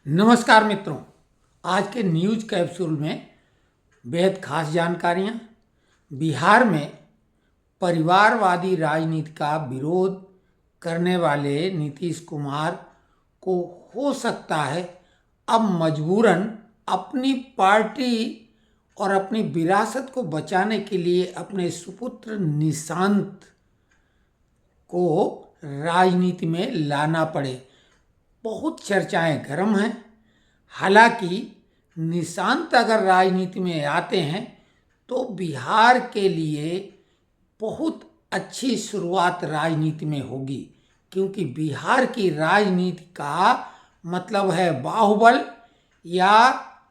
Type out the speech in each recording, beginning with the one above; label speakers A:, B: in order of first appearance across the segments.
A: नमस्कार मित्रों, आज के न्यूज कैप्सूल में बेहद खास जानकारियां। बिहार में परिवारवादी राजनीति का विरोध करने वाले नीतीश कुमार को हो सकता है अब मजबूरन अपनी पार्टी और अपनी विरासत को बचाने के लिए अपने सुपुत्र निशांत को राजनीति में लाना पड़े। बहुत चर्चाएं गर्म हैं। हालांकि निशांत अगर राजनीति में आते हैं तो बिहार के लिए बहुत अच्छी शुरुआत राजनीति में होगी, क्योंकि बिहार की राजनीति का मतलब है बाहुबल या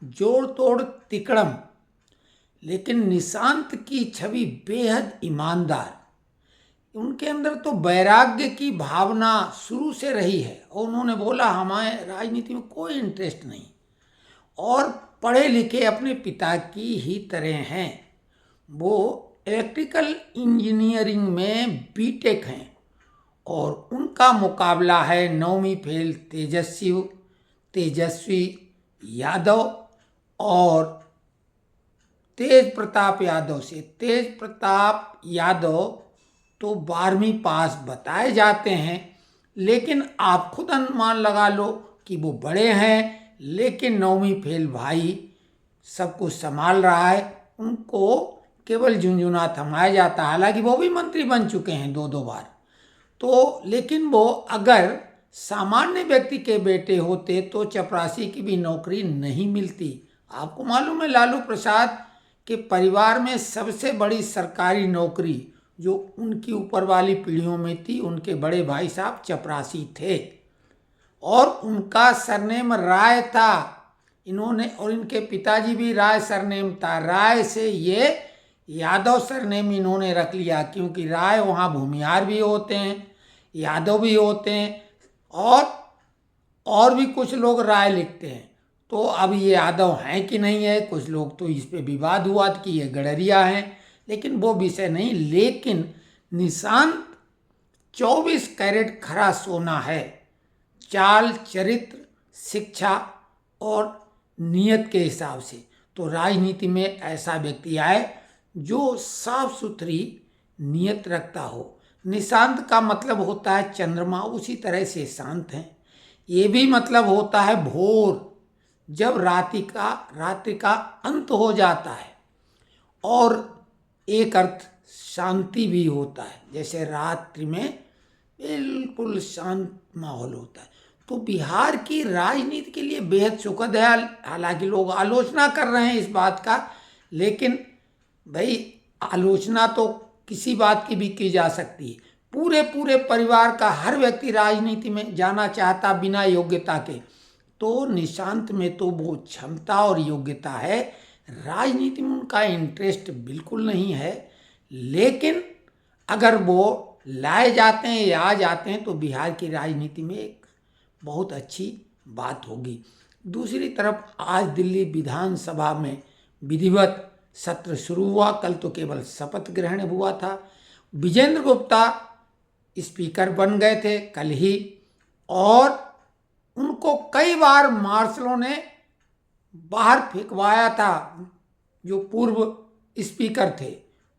A: जोड़ तोड़ तिकड़म। लेकिन निशांत की छवि बेहद ईमानदार, उनके अंदर तो वैराग्य की भावना शुरू से रही है और उन्होंने बोला हमें राजनीति में कोई इंटरेस्ट नहीं, और पढ़े लिखे अपने पिता की ही तरह हैं। वो इलेक्ट्रिकल इंजीनियरिंग में बीटेक हैं और उनका मुकाबला है 9वीं फेल तेजस्वी यादव और तेज प्रताप यादव से। तेज प्रताप यादव तो 12वीं पास बताए जाते हैं, लेकिन आप खुद अनुमान लगा लो कि वो बड़े हैं, लेकिन 9वीं फेल भाई सब कुछ संभाल रहा है। उनको केवल झुंझुना थमाया जाता है। हालांकि वो भी मंत्री बन चुके हैं दो बार। तो लेकिन वो अगर सामान्य व्यक्ति के बेटे होते तो चपरासी की भी नौकरी नहीं मिलती। आपको मालूम है लालू प्रसाद के परिवार में सबसे बड़ी सरकारी नौकरी जो उनकी ऊपर वाली पीढ़ियों में थी, उनके बड़े भाई साहब चपरासी थे और उनका सरनेम राय था। इन्होंने और इनके पिताजी भी राय सरनेम था। राय से ये यादव सरनेम इन्होंने रख लिया, क्योंकि राय वहाँ भूमिहार भी होते हैं, यादव भी होते हैं और भी कुछ लोग राय लिखते हैं। तो अब ये यादव हैं कि नहीं है, कुछ लोग तो इस पे विवाद हुआ कि ये गडरिया हैं, लेकिन वो विषय नहीं। लेकिन निशांत 24 कैरेट खरा सोना है, चाल चरित्र शिक्षा और नियत के हिसाब से। तो राजनीति में ऐसा व्यक्ति आए जो साफ सुथरी नियत रखता हो। निशांत का मतलब होता है चंद्रमा, उसी तरह से शांत हैं। ये भी मतलब होता है भोर, जब रात्रि का अंत हो जाता है, और एक अर्थ शांति भी होता है, जैसे रात्रि में बिल्कुल शांत माहौल होता है। तो बिहार की राजनीति के लिए बेहद सुखद है। हालांकि लोग आलोचना कर रहे हैं इस बात का, लेकिन भाई आलोचना तो किसी बात की भी की जा सकती है। पूरे परिवार का हर व्यक्ति राजनीति में जाना चाहता बिना योग्यता के। तो निशांत में तो वो क्षमता और योग्यता है, राजनीति में उनका इंटरेस्ट बिल्कुल नहीं है। लेकिन अगर वो लाए जाते हैं या आ जाते हैं तो बिहार की राजनीति में एक बहुत अच्छी बात होगी। दूसरी तरफ आज दिल्ली विधानसभा में विधिवत सत्र शुरू हुआ। कल तो केवल शपथ ग्रहण हुआ था। विजेंद्र गुप्ता स्पीकर बन गए थे कल ही, और उनको कई बार मार्शलों ने बाहर फेंकवाया था। जो पूर्व स्पीकर थे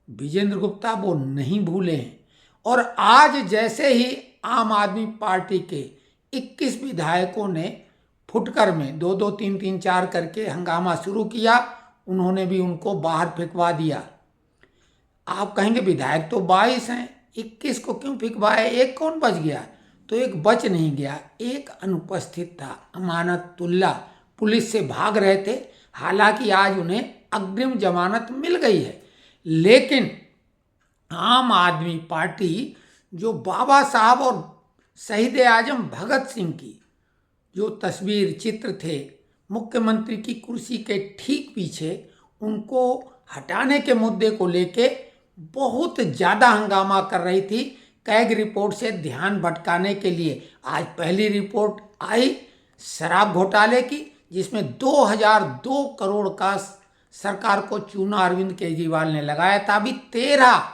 A: विजेंद्र गुप्ता, वो नहीं भूले हैं। और आज जैसे ही आम आदमी पार्टी के 21 विधायकों ने फुटकर में 2-2, 3-3, 4 करके हंगामा शुरू किया, उन्होंने भी उनको बाहर फेंकवा दिया। आप कहेंगे विधायक तो 22 हैं, 21 को क्यों फेंकवाए, एक कौन बच गया? तो एक बच नहीं गया, एक अनुपस्थित था, अमानतुल्ला, पुलिस से भाग रहे थे। हालांकि आज उन्हें अग्रिम जमानत मिल गई है। लेकिन आम आदमी पार्टी जो बाबा साहब और शहीद आजम भगत सिंह की जो तस्वीर चित्र थे मुख्यमंत्री की कुर्सी के ठीक पीछे, उनको हटाने के मुद्दे को लेके बहुत ज़्यादा हंगामा कर रही थी, कैग रिपोर्ट से ध्यान भटकाने के लिए। आज पहली रिपोर्ट आई शराब घोटाले की, जिसमें 2002 करोड़ का सरकार को चूना अरविंद केजरीवाल ने लगाया था। अभी 13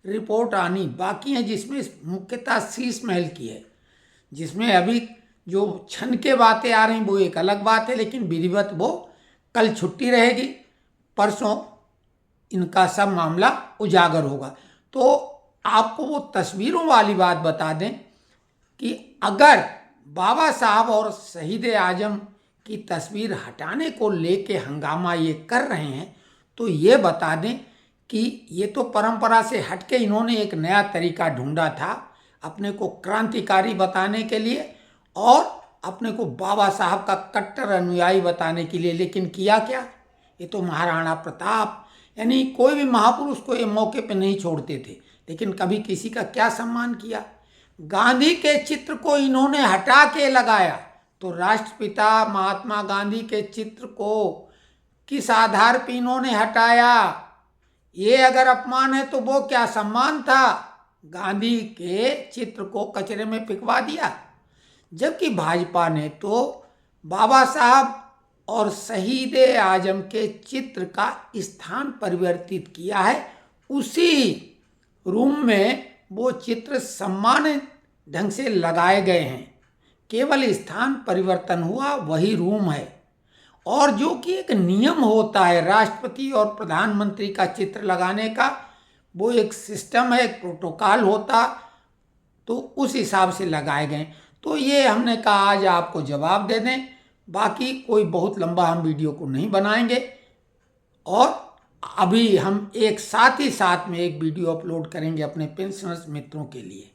A: रिपोर्ट आनी बाकी है, जिसमें मुख्यतः शीश महल की है, जिसमें अभी जो क्षण के बातें आ रही वो एक अलग बात है, लेकिन विधिवत वो कल छुट्टी रहेगी, परसों इनका सब मामला उजागर होगा। तो आपको वो तस्वीरों वाली बात बता दें कि अगर बाबा साहब और शहीद आजम की तस्वीर हटाने को लेके हंगामा ये कर रहे हैं, तो ये बता दें कि ये तो परंपरा से हटके इन्होंने एक नया तरीका ढूंढा था अपने को क्रांतिकारी बताने के लिए और अपने को बाबा साहब का कट्टर अनुयायी बताने के लिए। लेकिन किया क्या? ये तो महाराणा प्रताप यानी कोई भी महापुरुष को ये मौके पे नहीं छोड़ते थे, लेकिन कभी किसी का क्या सम्मान किया? गांधी के चित्र को इन्होंने हटा के लगाया, तो राष्ट्रपिता महात्मा गांधी के चित्र को किस आधार पर इन्होंने हटाया? ये अगर अपमान है तो वो क्या सम्मान था? गांधी के चित्र को कचरे में फेंकवा दिया। जबकि भाजपा ने तो बाबा साहब और शहीद आजम के चित्र का स्थान परिवर्तित किया है। उसी रूम में वो चित्र सम्मानित ढंग से लगाए गए हैं, केवल स्थान परिवर्तन हुआ, वही रूम है। और जो कि एक नियम होता है राष्ट्रपति और प्रधानमंत्री का चित्र लगाने का, वो एक सिस्टम है, एक प्रोटोकॉल होता, तो उस हिसाब से लगाए गए। तो ये हमने कहा आज आपको जवाब दे दें। बाकी कोई बहुत लंबा हम वीडियो को नहीं बनाएंगे, और अभी हम एक साथ ही साथ में एक वीडियो अपलोड करेंगे अपने पेंशनर्स मित्रों के लिए।